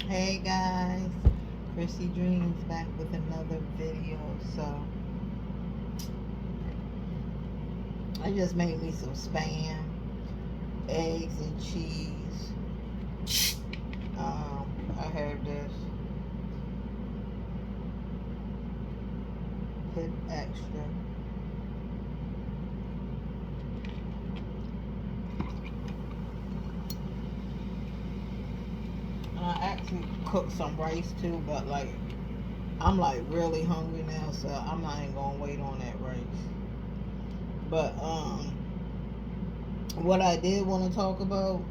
Hey guys, Chrissy Dreams back with another video. So I just made me some spam, eggs and cheese. I have this Hip Extra. And I actually cooked some rice too, but I'm really hungry now, so I'm not even gonna wait on that rice. But what I did want to talk about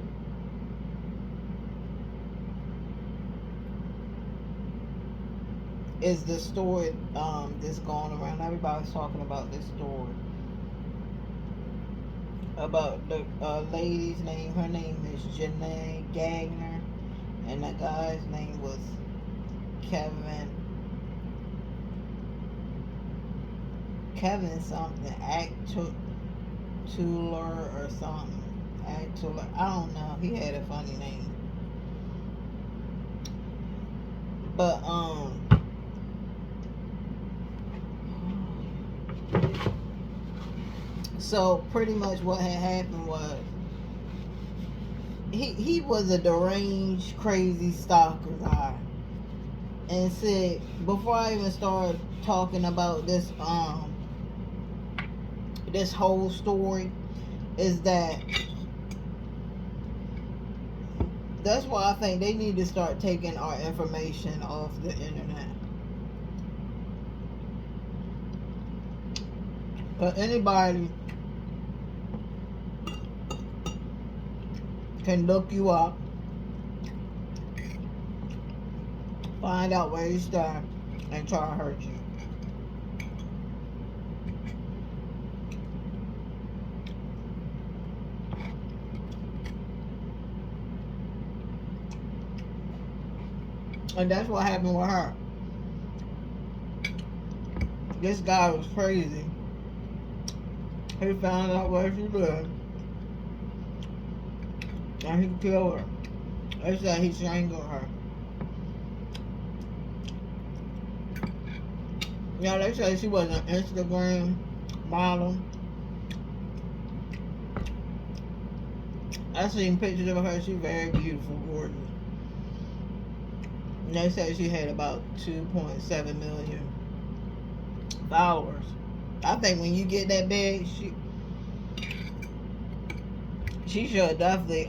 is the story that's going around. Everybody's talking about this story about the lady's name. Her name is Janae Gagner, and the guy's name was Kevin. Kevin something, Tuller or something. Actually, I don't know. He had a funny name. But so pretty much what had happened was he was a deranged, crazy stalker guy. And said, before I even started talking about this this whole story, is that's why I think they need to start taking our information off the internet. But anybody can look you up, find out where you stand, and try to hurt you. And that's what happened with her. This guy was crazy. He found out where she lived, and he killed her. They said he strangled her. Yeah, they said she was an Instagram model. I seen pictures of her. She's very beautiful, gorgeous. And they said she had about 2.7 million followers. I think when you get that big, she should definitely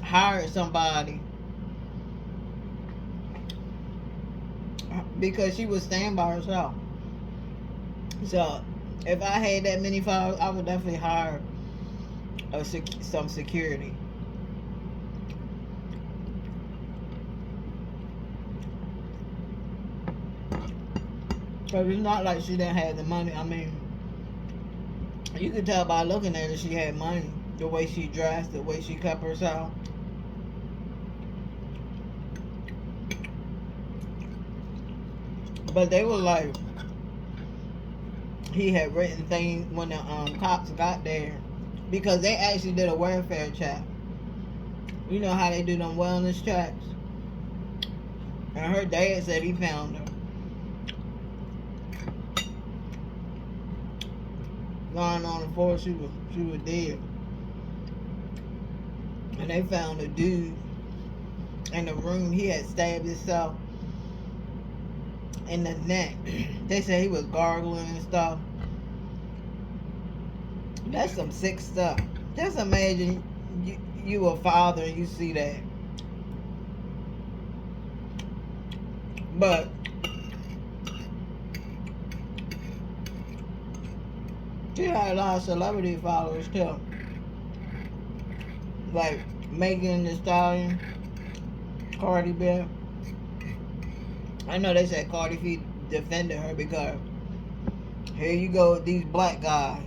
hire somebody, because she was staying by herself. So if I had that many followers, I would definitely hire some security. Because it's not like she didn't have the money. I mean, you could tell by looking at her she had money. The way she dressed, the way she kept herself. But they were like, he had written things when the cops got there, because they actually did a welfare check. You know how they do them wellness checks? And her dad said he found her lying on the floor. She was dead. And they found a dude in the room. He had stabbed himself in the neck. They said he was gargling and stuff. That's some sick stuff. Just imagine you a father and you see that. But she had a lot of celebrity followers too. Like Megan Thee Stallion, Cardi B. I know they said Cardi B defended her because here you go with these black guys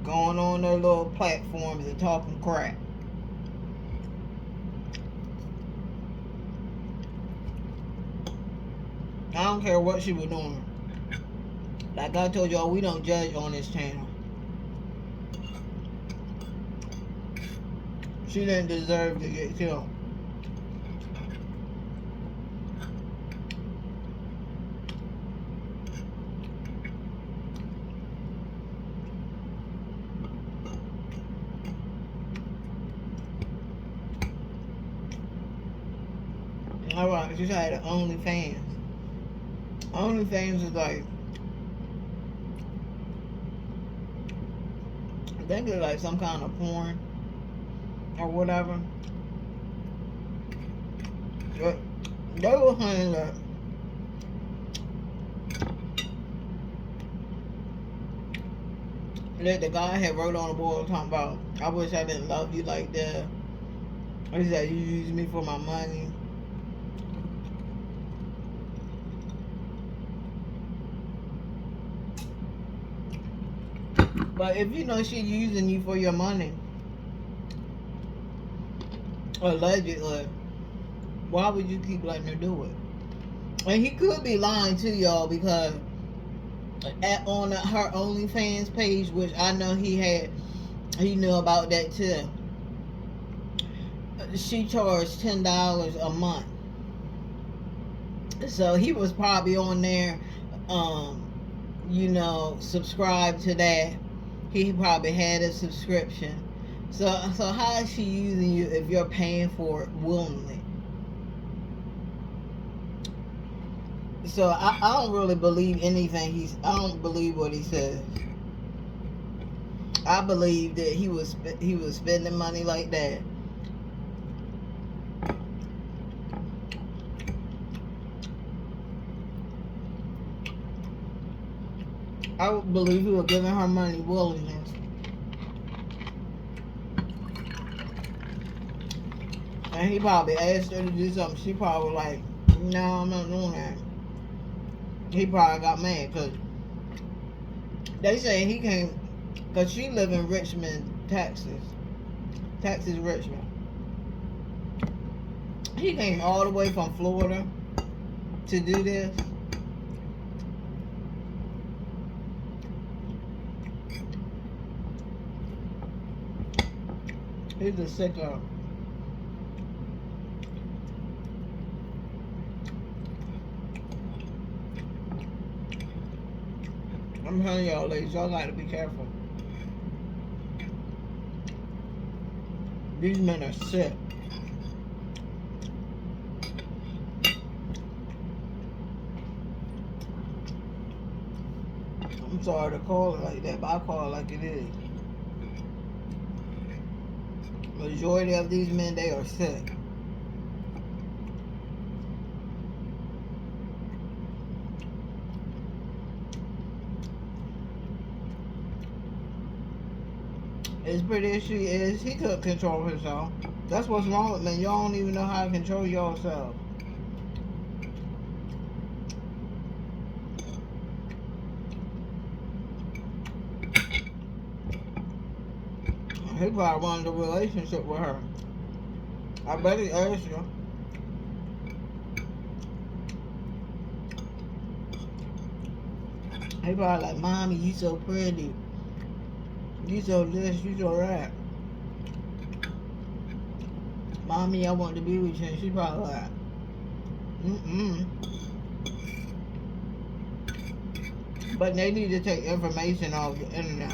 going on their little platforms and talking crap. I don't care what she was doing. Like I told y'all, we don't judge on this channel. She didn't deserve to get killed. Alright, she had an OnlyFans. OnlyFans is like, I think it's like some kind of porn or whatever. But they were saying that the guy had wrote on the board talking about, I wish I didn't love you like that. He said, you use me for my money. But if you know she's using you for your money, allegedly, why would you keep letting her do it? And he could be lying to y'all, because on her OnlyFans page, which I know he knew about that too, she charged $10 a month. So he was probably on there, subscribed to that. He probably had a subscription. So how is she using you if you're paying for it willingly? So I don't really believe anything I don't believe what he says. I believe that he was spending money like that. I would believe he was giving her money willingly. And he probably asked her to do something. She probably like, no, I'm not doing that. He probably got mad because they say he came, because she live in Richmond, Texas. Texas, Richmond. He came all the way from Florida to do this. He's a sicko. I'm telling y'all, ladies, y'all gotta be careful. These men are sick. I'm sorry to call it like that, but I call it like it is. Majority of these men, they are sick. His pretty issue is he couldn't control himself. That's what's wrong with men. Y'all don't even know how to control yourself. He probably wanted a relationship with her. I bet he asked her. He probably like, Mommy, you so pretty. You so this, you so that. Mommy, I want to be with you. And she probably like, But they need to take information off the internet,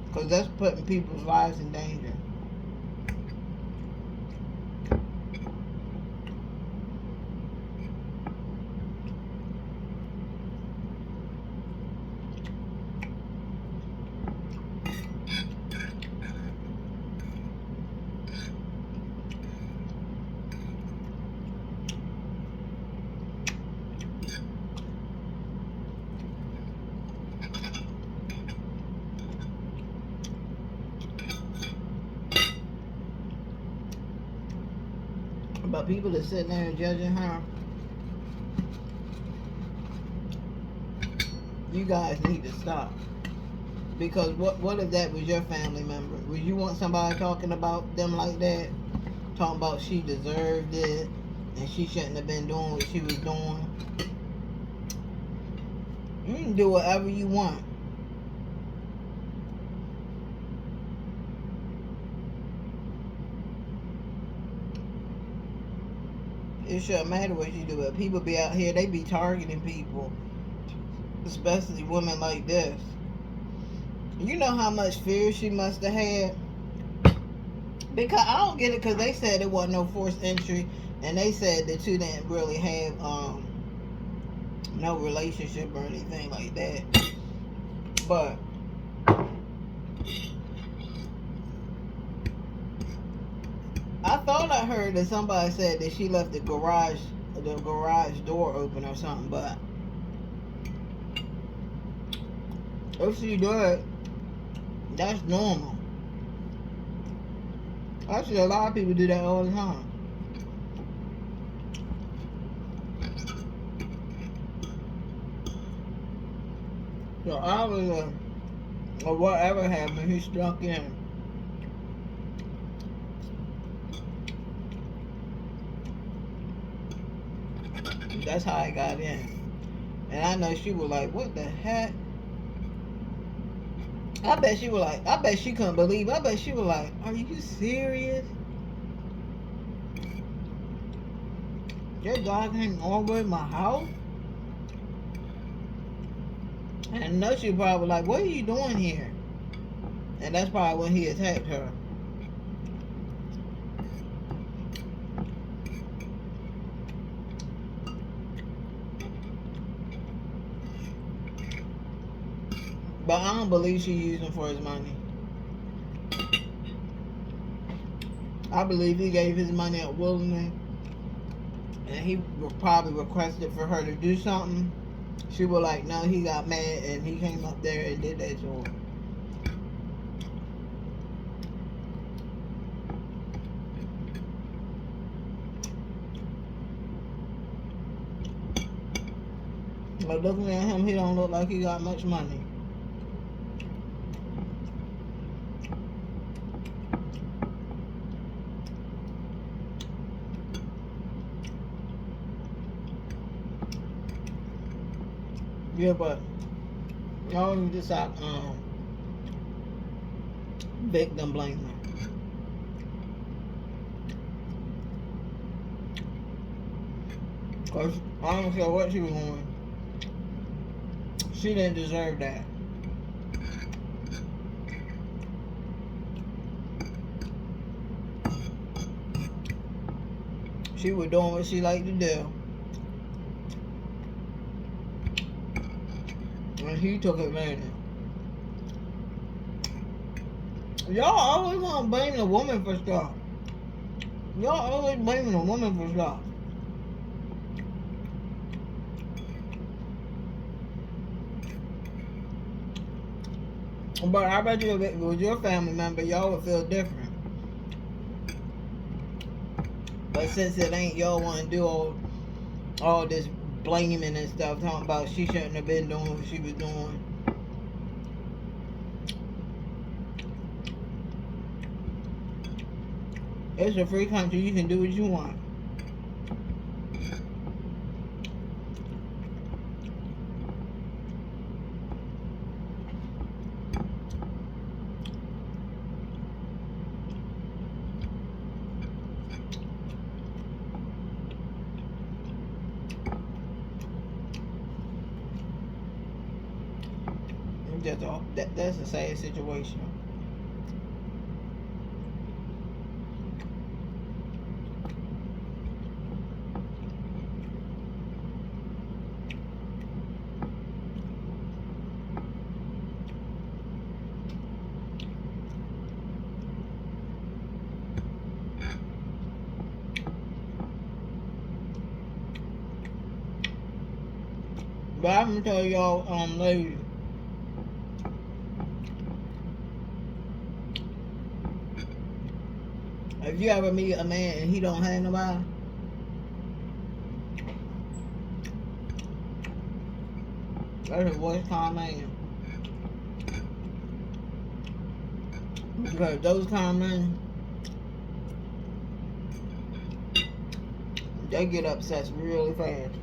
because that's putting people's lives in danger. But people that sitting there and judging her, you guys need to stop. Because what if that was your family member? Would you want somebody talking about them like that? Talking about she deserved it and she shouldn't have been doing what she was doing? You can do whatever you want. It shouldn't matter what you do, but people be out here, they be targeting people, especially women like this. You know how much fear she must have had? Because I don't get it, because they said it wasn't no forced entry. And they said the two didn't really have no relationship or anything like that. But I thought I heard that somebody said that she left the garage door open or something. But if she did, that's normal. Actually, a lot of people do that all the time. So obviously, or whatever happened, he struck in. That's how I got in. And I know she was like, what the heck? I bet she was like, I bet she couldn't believe. I bet she was like, are you serious? Your dog came all the way to my house? And I know she probably like, what are you doing here? And that's probably when he attacked her. But I don't believe she used him for his money. I believe he gave his money up willingly. And he probably requested for her to do something. She was like, no, he got mad and he came up there and did that to her. But looking at him, he don't look like he got much money. Yeah, but y'all need to stop victim blaming. Cause I don't care what she was doing, she didn't deserve that. She was doing what she liked to do. And he took advantage. Y'all always want to blame the woman for stuff. Y'all always blaming the woman for stuff. But I bet you if it was your family member, y'all would feel different. But since it ain't, y'all want to do all this blaming and stuff, talking about she shouldn't have been doing what she was doing. It's a free country. You can do what you want. That's a sad situation. But I'm gonna tell y'all, ladies, if you ever meet a man and he don't have nobody, that's the worst kind of man. Because those kind of men, they get upset really fast.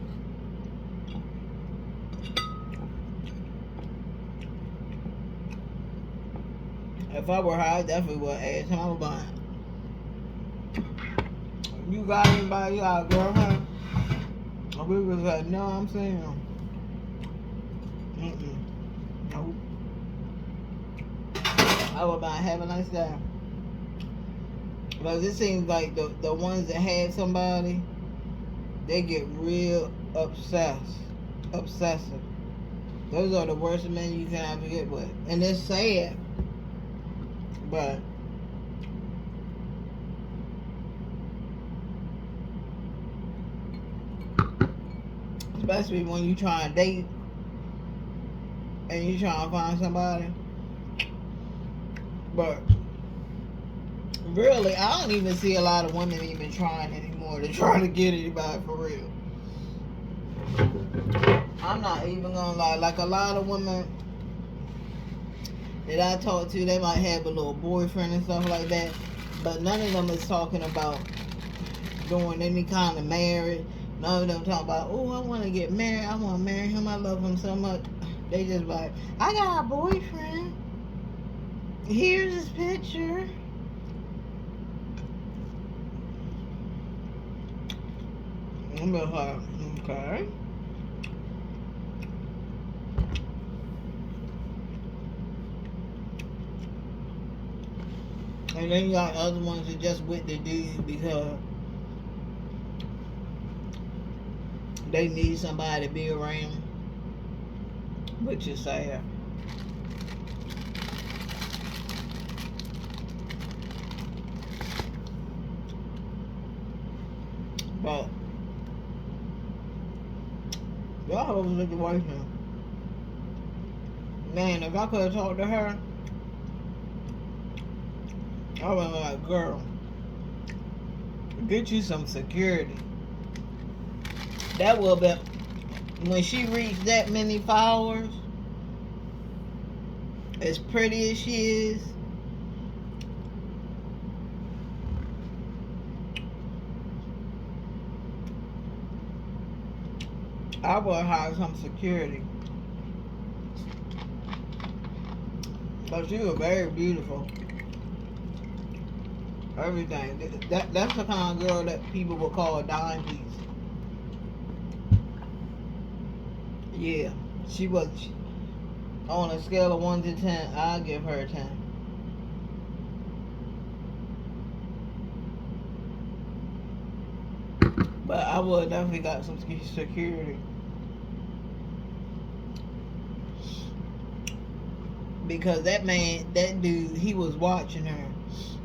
If I were her, I definitely would ask him about it. You got anybody, you got a girlfriend? And we was like, no, I'm single. No. I would not have a nice day. Because it seems like the ones that have somebody, they get real obsessive. Those are the worst men you can ever get with. And it's sad. But especially when you try to date and you try to find somebody. But really, I don't even see a lot of women even trying anymore to try to get anybody for real. I'm not even gonna lie. Like a lot of women that I talk to, they might have a little boyfriend and stuff like that. But none of them is talking about doing any kind of marriage. None of them talking about, oh, I want to get married. I want to marry him. I love him so much. They just like, I got a boyfriend. Here's his picture. I'm like, okay. And then you got other ones that just with the dude because they need somebody to be around, which is sad. But y'all hoes look at wife now. Man, if I could have talked to her, I would have been like, girl, get you some security. That will be, when she reached that many followers, as pretty as she is, I will hire some security. But she was very beautiful. Everything. That's the kind of girl that people would call a dime piece. Yeah, she was. On a scale of 1 to 10, I'll give her a 10. But I would definitely got some security. Because that man, that dude, he was watching her.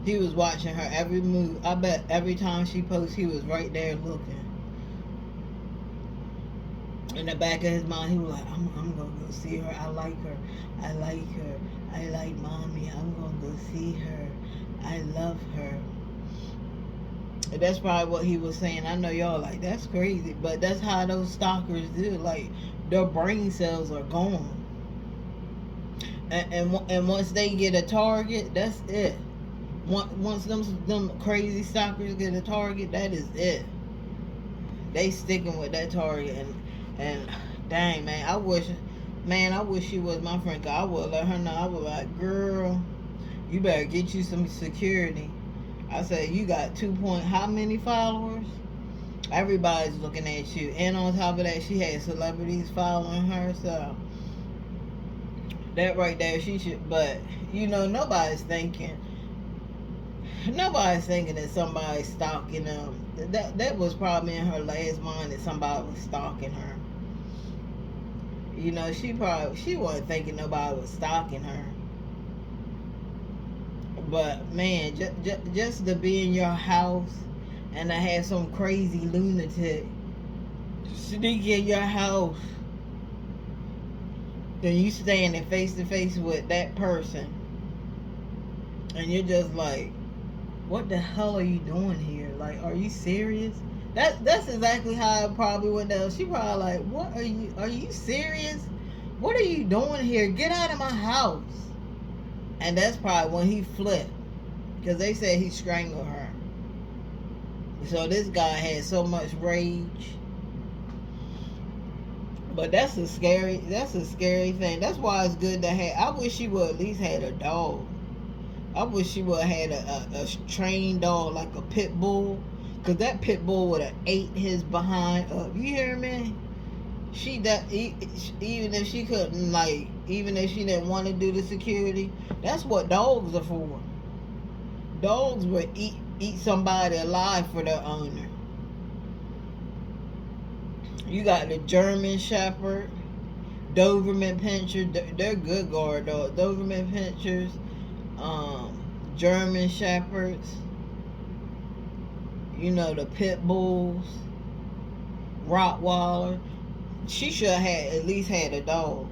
He was watching her every move. I bet every time she posts, he was right there looking. In the back of his mind, he was like, I'm going to go see her. I like her. I like her. I like mommy. I'm going to go see her. I love her. And that's probably what he was saying. I know y'all like, that's crazy. But that's how those stalkers do. Like, their brain cells are gone. And once they get a target, that's it. Once them crazy stalkers get a target, that is it. They sticking with that target. And dang, man, I wish she was my friend. Cause I would let her know. I was like, girl, you better get you some security. I said, you got how many followers? Everybody's looking at you. And on top of that, she had celebrities following her. So that right there, she should. But you know, nobody's thinking that somebody's stalking them. That was probably in her last mind, that somebody was stalking her. You know, she wasn't thinking nobody was stalking her. But man, just to be in your house and to have some crazy lunatic sneak in your house, then you standing face to face with that person, and you're just like, what the hell are you doing here? Like, are you serious? That's exactly how it probably went down. She probably like, what are you serious? What are you doing here? Get out of my house. And that's probably when he flipped, because they said he strangled her. So this guy had so much rage. But that's a scary thing. That's why it's good to have. I wish she would at least had a dog. I wish she would have had a trained dog, like a pit bull. Because that pit bull would have ate his behind up. You hear me? Even if she couldn't, like, even if she didn't want to do the security, that's what dogs are for. Dogs would eat eat somebody alive for their owner. You got the German Shepherd, Doberman Pinscher. They're good guard dogs. Doberman Pinschers, German Shepherds. You know, the Pit Bulls, Rottweiler. She should have at least had a dog.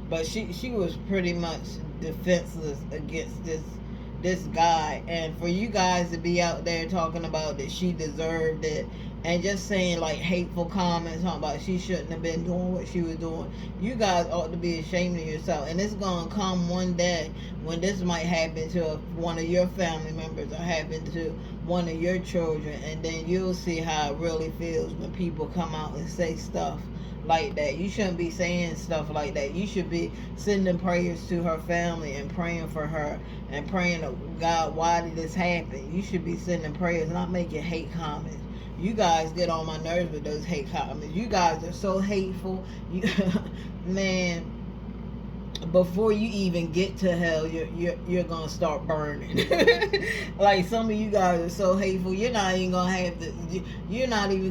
But she was pretty much defenseless against this guy. And for you guys to be out there talking about that she deserved it, and just saying like hateful comments talking about she shouldn't have been doing what she was doing, you guys ought to be ashamed of yourself. And it's gonna come one day when this might happen to one of your family members or happen to one of your children, and then you'll see how it really feels when people come out and say stuff like that. You shouldn't be saying stuff like that. You should be sending prayers to her family and praying for her and praying to God, why did this happen? You should be sending prayers, not making hate comments. You guys get on my nerves with those hate comments. You guys are so hateful. Man, before you even get to hell, you're gonna start burning. Like, some of you guys are so hateful. You're not even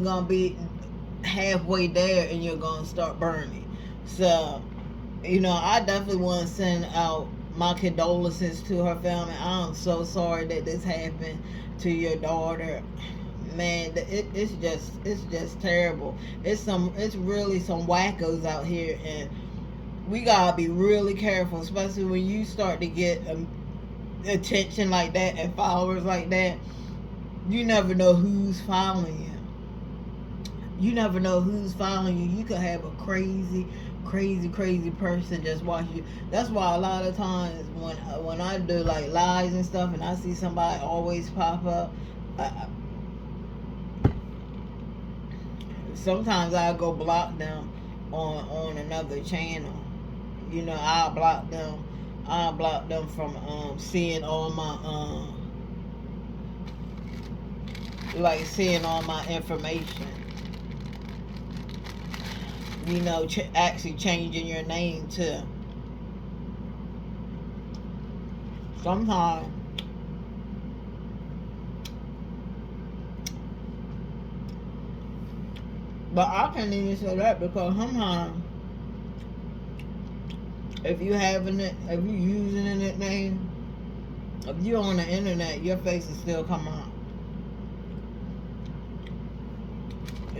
gonna be halfway there, and you're gonna start burning. So, I definitely want to send out my condolences to her family. I'm so sorry that this happened to your daughter. Man, it's just terrible. It's really some wackos out here, and we gotta be really careful, especially when you start to get attention like that and followers like that. You never know who's following you. You never know who's following you. You could have a crazy person just watch you. That's why a lot of times when I do like lives and stuff, and I see somebody always pop up, sometimes I'll go block them on another channel. I'll block them from seeing all my seeing all my information. Actually changing your name to sometimes. But I can't even say that, because sometimes if you using a nickname, if you're on the internet, your face will still come out.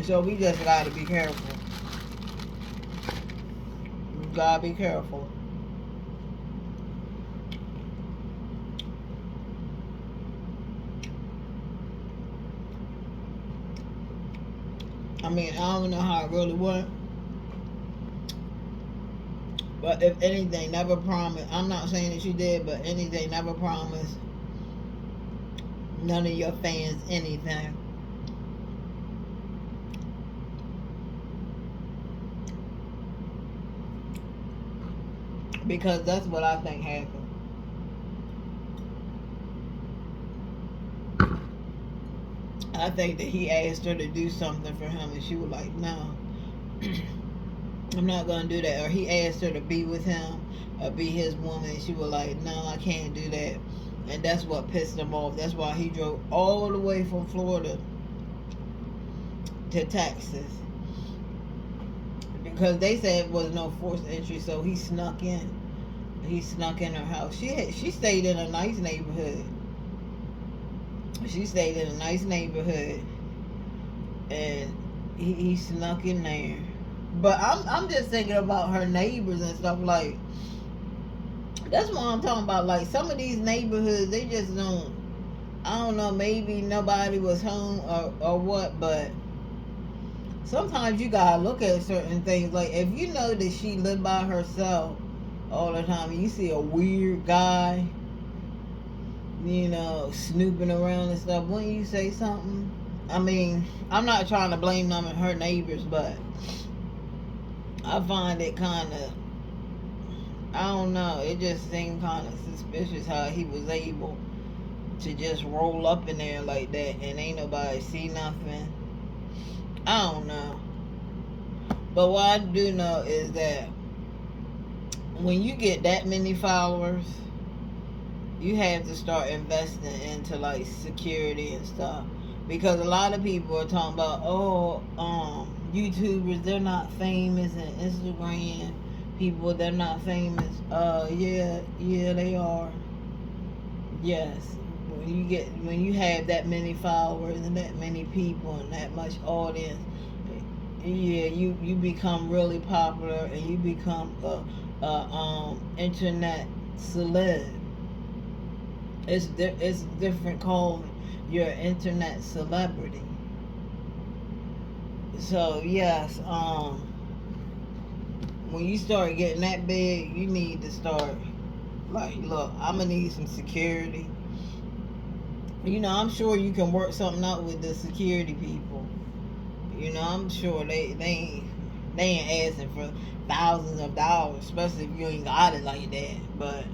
So we just gotta be careful. We gotta be careful. I mean, I don't know how it really went. But if anything, never promise. I'm not saying that she did, but anything, never promise none of your fans anything. Because that's what I think happened. I think that he asked her to do something for him, and she was like, no, I'm not going to do that. Or he asked her to be with him or be his woman, and she was like, no, I can't do that. And that's what pissed him off. That's why he drove all the way from Florida to Texas. Because they said it was no forced entry, so he snuck in. He snuck in her house. She stayed in a nice neighborhood. She stayed in a nice neighborhood, and he snuck in there. But I'm just thinking about her neighbors and stuff. Like, that's what I'm talking about. Like, some of these neighborhoods, they just don't. I don't know. Maybe nobody was home or what. But sometimes you gotta look at certain things. Like, if you know that she lived by herself all the time, and you see a weird guy, snooping around and stuff, wouldn't you say something? I mean, I'm not trying to blame them and her neighbors, but I find it kind of, I don't know, it just seemed kind of suspicious how he was able to just roll up in there like that and ain't nobody see nothing. I don't know. But what I do know is that when you get that many followers, you have to start investing into like security and stuff, because a lot of people are talking about, oh, YouTubers, they're not famous, and Instagram people, they're not famous. Yeah, they are. Yes, when you have that many followers and that many people and that much audience, yeah, you become really popular, and you become a internet celeb. It's different calling. You're an internet celebrity. So yes, when you start getting that big, you need to start like, look, I'm gonna need some security. I'm sure you can work something out with the security people. I'm sure they ain't asking for thousands of dollars, especially if you ain't got it like that. But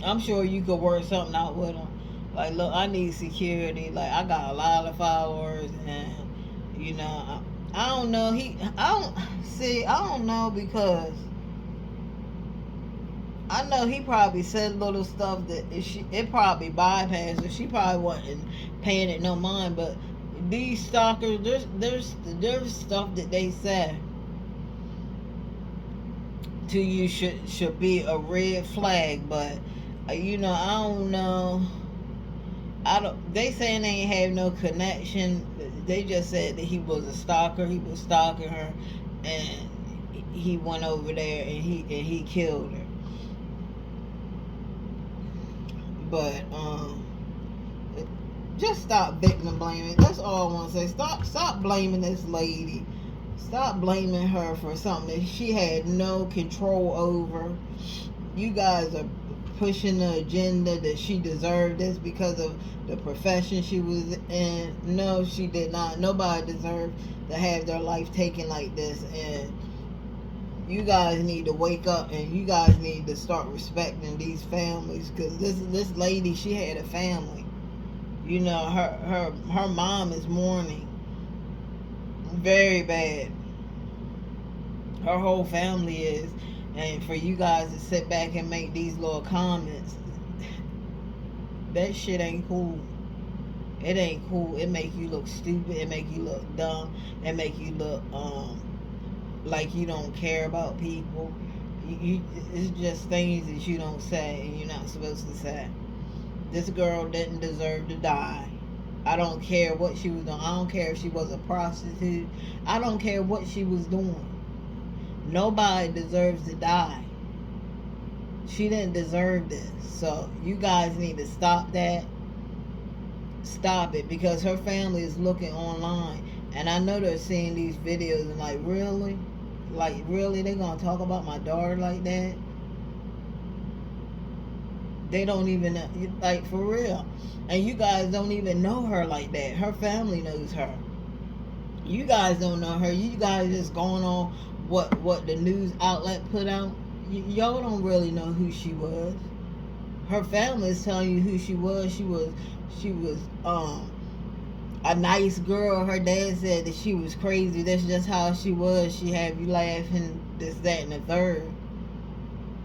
I'm sure you could work something out with them. Like, look, I need security. Like, I got a lot of followers, and I don't know. I don't know, because I know he probably said little stuff that it probably bypassed her. She probably wasn't paying it no mind. But these stalkers, there's stuff that they say to you should be a red flag. But I don't know. They saying they ain't have no connection. They just said that he was a stalker. He was stalking her, and he went over there and he killed her. But just stop victim blaming. That's all I want to say. Stop blaming this lady. Stop blaming her for something that she had no control over. You guys are pushing the agenda that she deserved this because of the profession she was in. No, she did not. Nobody deserved to have their life taken like this. And you guys need to wake up, and you guys need to start respecting these families, because this lady, she had a family. Her mom is mourning very bad. Her whole family is. And for you guys to sit back and make these little comments, that shit ain't cool. It ain't cool. It make you look stupid. It make you look dumb. It make you look like you don't care about people. It's just things that you don't say and you're not supposed to say. This girl didn't deserve to die. I don't care what she was doing. I don't care if she was a prostitute. I don't care what she was doing. Nobody deserves to die. She didn't deserve this. So you guys need to stop that. Stop it, because her family is looking online, and I know they're seeing these videos and like, really? Like, really? They're gonna talk about my daughter like that? They don't even know, like, for real. And you guys don't even know her like that. Her family knows her. You guys don't know her. You guys just going on what the news outlet put out. Y'all don't really know who she was. Her family is telling you who she was. She was a nice girl. Her dad said that she was crazy. That's just how she was. She had you laughing, this, that, and the third.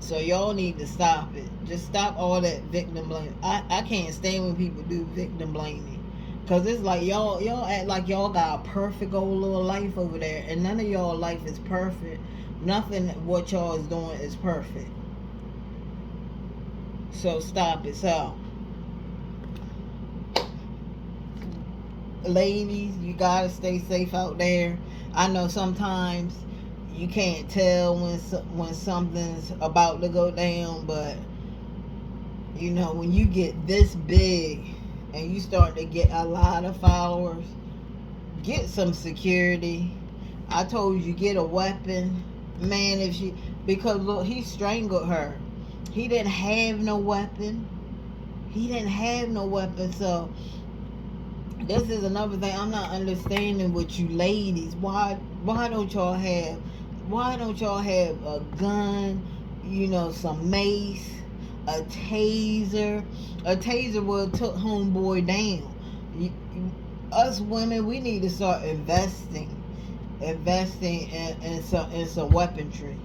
So y'all need to stop it. Just stop all that victim blaming. I can't stand when people do victim blaming. Because it's like y'all act like y'all got a perfect old little life over there. And none of y'all life is perfect. Nothing what y'all is doing is perfect. So stop it. So, ladies, you gotta stay safe out there. I know sometimes you can't tell when something's about to go down, but when you get this big and you start to get a lot of followers, get some security. I told you, get a weapon, man. Because look, he strangled her. He didn't have no weapon. So this is another thing I'm not understanding with you ladies. Why don't y'all have a gun, some mace, a taser? A taser would have took homeboy down. Us women, we need to start investing in some weaponry.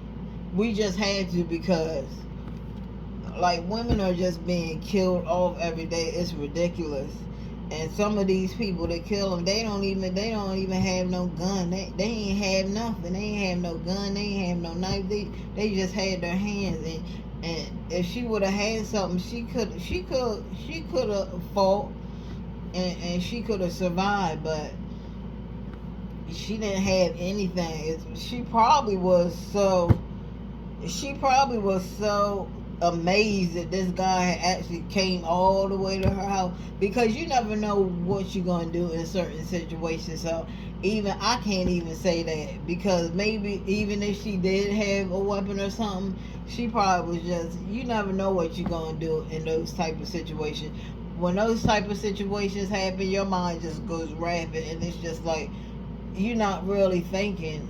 We just had to, because Like, women are just being killed off every day. It's ridiculous. And some of these people that kill them, they don't even have no gun. They ain't have nothing. They ain't have no gun. They ain't have no knife. They just had their hands. And if she would have had something, she could have fought, and she could have survived. But she didn't have anything. She probably was so amazed that this guy had actually came all the way to her house, because you never know what you're going to do in certain situations. So even I can't even say that, because maybe even if she did have a weapon or something, she probably was just, you never know what you're going to do in those type of situations. When those type of situations happen, your mind just goes rapid, and it's just like you're not really thinking.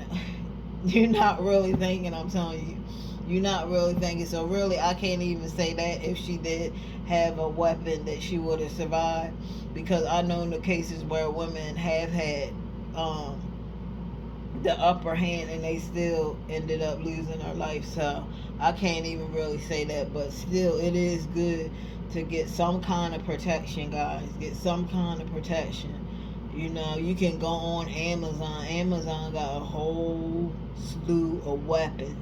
You're not really thinking, I'm telling you. You're not really thinking. So really, I can't even say that if she did have a weapon that she would have survived, because I know in the cases where women have had the upper hand and they still ended up losing their life. So I can't even really say that, but still, it is good to get some kind of protection, guys. Get some kind of protection. You know, you can go on Amazon. Amazon got a whole slew of weapons.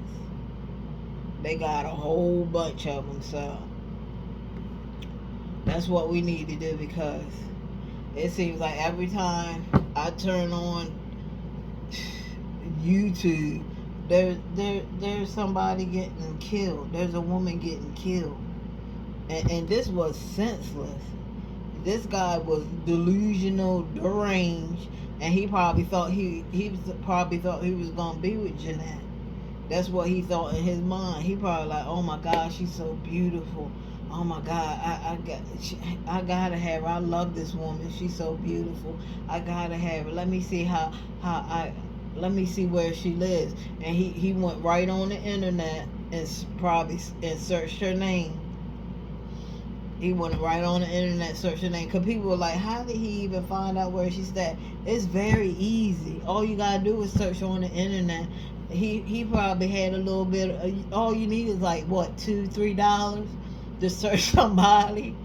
They got a whole bunch of them. So that's what we need to do, because it seems like every time I turn on YouTube, there's somebody getting killed. There's a woman getting killed. And this was senseless. This guy was delusional, deranged, and he probably thought he was gonna be with Jeanette. That's what he thought in his mind. He probably like, oh my God, she's so beautiful. Oh my God, I gotta have her. I love this woman. She's so beautiful. I gotta have her. Let me see let me see where she lives. And he went right on the internet and searched her name. He went right on the internet, searched her name, because people were like, how did he even find out where she's at? It's very easy. All you gotta do is search on the internet. He probably had a little bit of, all you need is like, what, $2-3 to search somebody?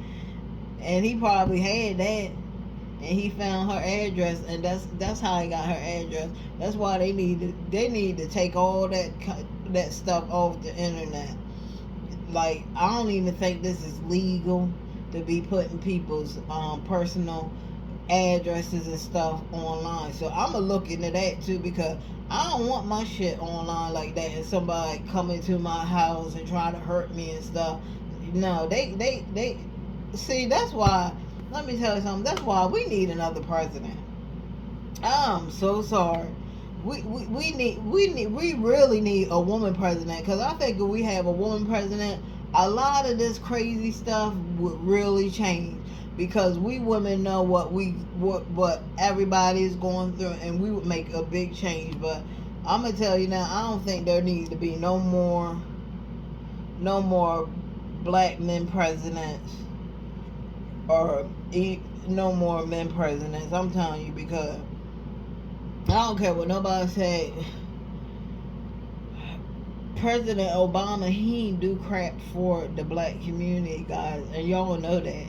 And he probably had that. And he found her address, and that's how he got her address. That's why they need to take all that stuff off the internet. Like, I don't even think this is legal to be putting people's personal addresses and stuff online. So I'm gonna look into that too, because I don't want my shit online like that, and somebody coming to my house and trying to hurt me and stuff. No, they see, that's why, let me tell you something, that's why we need another president. I'm so sorry. We really need a woman president, because I think if we have a woman president, a lot of this crazy stuff would really change, because we women know what everybody is going through, and we would make a big change. But I'm gonna tell you now, I don't think there needs to be no more black men presidents, or no more men presidents. I'm telling you, because I don't care what nobody say. President Obama, he ain't do crap for the black community, guys, and y'all know that.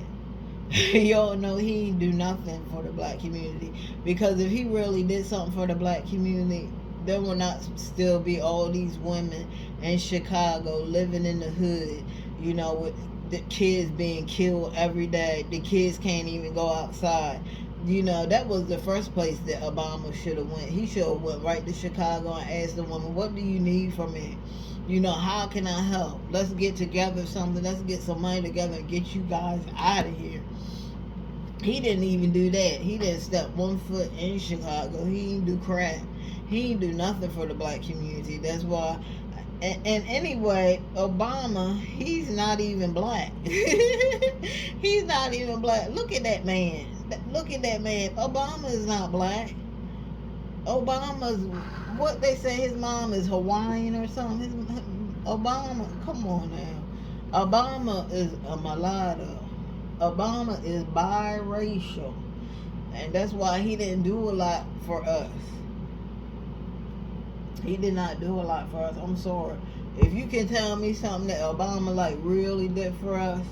Y'all know he ain't do nothing for the black community, because if he really did something for the black community, there will not still be all these women in Chicago living in the hood, you know, with the kids being killed every day. The kids can't even go outside. You know, that was the first place that Obama should have went. He should have went right to Chicago and asked the woman, what do you need from me? You know, how can I help? Let's get together something. Let's get some money together and get you guys out of here. He didn't even do that. He didn't step one foot in Chicago. He didn't do crap. He didn't do nothing for the black community. That's why. And anyway, Obama, he's not even black. He's not even black. Look at that man. Look at that man. Obama is not black. Obama's, what they say, his mom is Hawaiian or something. Obama, come on now. Obama is a mulatto. Obama is biracial. And that's why he didn't do a lot for us. He did not do a lot for us. I'm sorry. If you can tell me something that Obama like really did for us,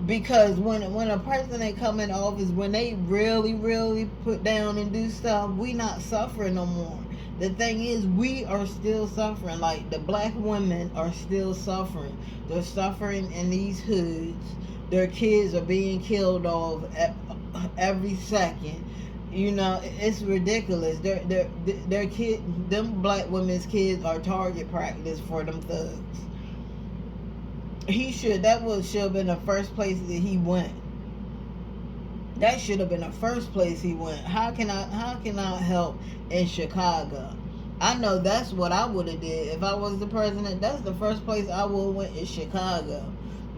because when a president come in office, when they really put down and do stuff, we not suffering no more. The thing is, we are still suffering. Like, the black women are still suffering. They're suffering in these hoods. Their kids are being killed off every second. You know, it's ridiculous. Their kid, them black women's kids are target practice for them thugs. Should have been the first place that he went. That should have been the first place he went. How can I help in Chicago? I know that's what I would have did if I was the president. That's the first place I would have went, is Chicago.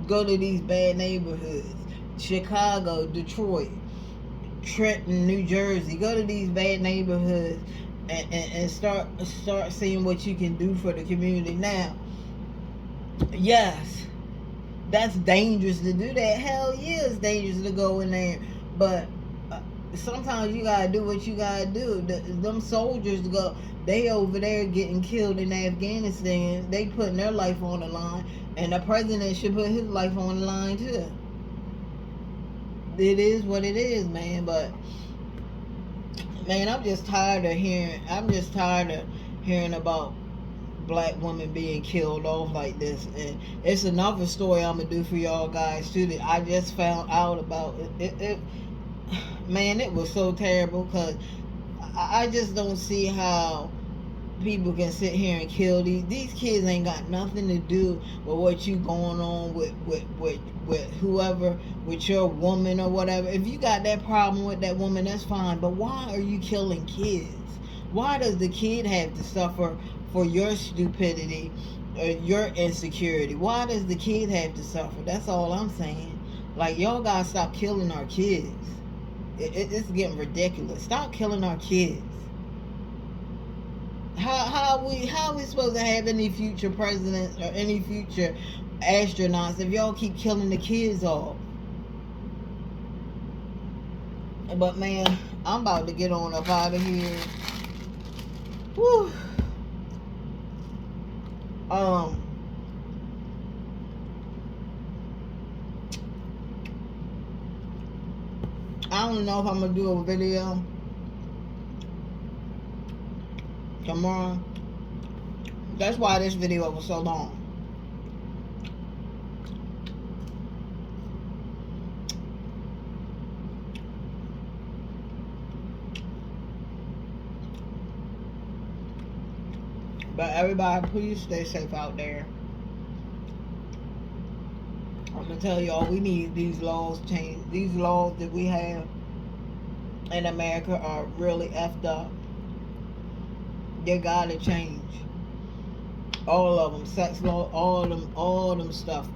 Go to these bad neighborhoods. Chicago, Detroit, Trenton, New Jersey. Go to these bad neighborhoods and start seeing what you can do for the community. Now, yes, that's dangerous to do that. Hell yeah, it's dangerous to go in there. But sometimes you gotta do what you gotta do. Them soldiers they over there getting killed in Afghanistan. They putting their life on the line, and the president should put his life on the line too. It is what it is, man. But man, I'm just tired of hearing about black women being killed off like this. And it's another story I'm gonna do for y'all guys too that I just found out about. Man, it was so terrible, because I just don't see how people can sit here and kill these kids. Ain't got nothing to do with what you going on with whoever, with your woman or whatever. If you got that problem with that woman, that's fine, but why are you killing kids? Why does the kid have to suffer for your stupidity or your insecurity? Why does the kid have to suffer? That's all I'm saying. Like, y'all gotta stop killing our kids. It's getting ridiculous. Stop killing our kids. How are we supposed to have any future presidents or any future astronauts if y'all keep killing the kids off? But man, I'm about to get on up out of here. Whew. I don't know if I'm gonna do a video tomorrow. That's why this video was so long. But everybody, please stay safe out there. I'm gonna tell y'all, we need these laws changed. These laws that we have in America are really effed up. They gotta change. All of them, sex law, all them stuff.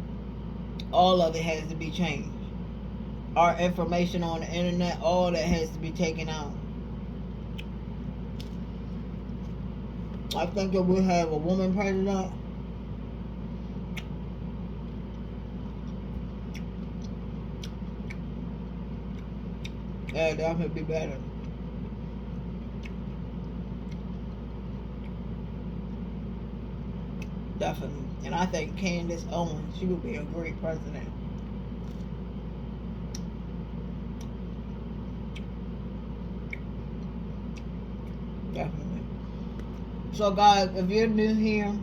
All of it has to be changed. Our information on the internet, all that has to be taken out. I think that we have a woman president. Yeah, that would be better. Definitely. And I think Candace Owens, she would be a great president. Definitely. So guys, if you're new here,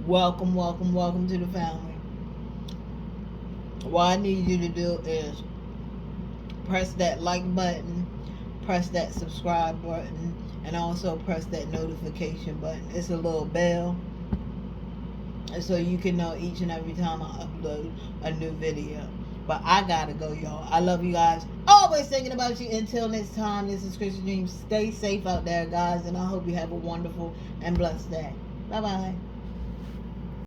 welcome to the family. What I need you to do is press that like button, press that subscribe button, and also press that notification button. It's a little bell, and so you can know each and every time I upload a new video. But I gotta go, y'all. I love you guys. Always thinking about you. Until next time, this is Christian Dreams. Stay safe out there, guys, and I hope you have a wonderful and blessed day. Bye-bye.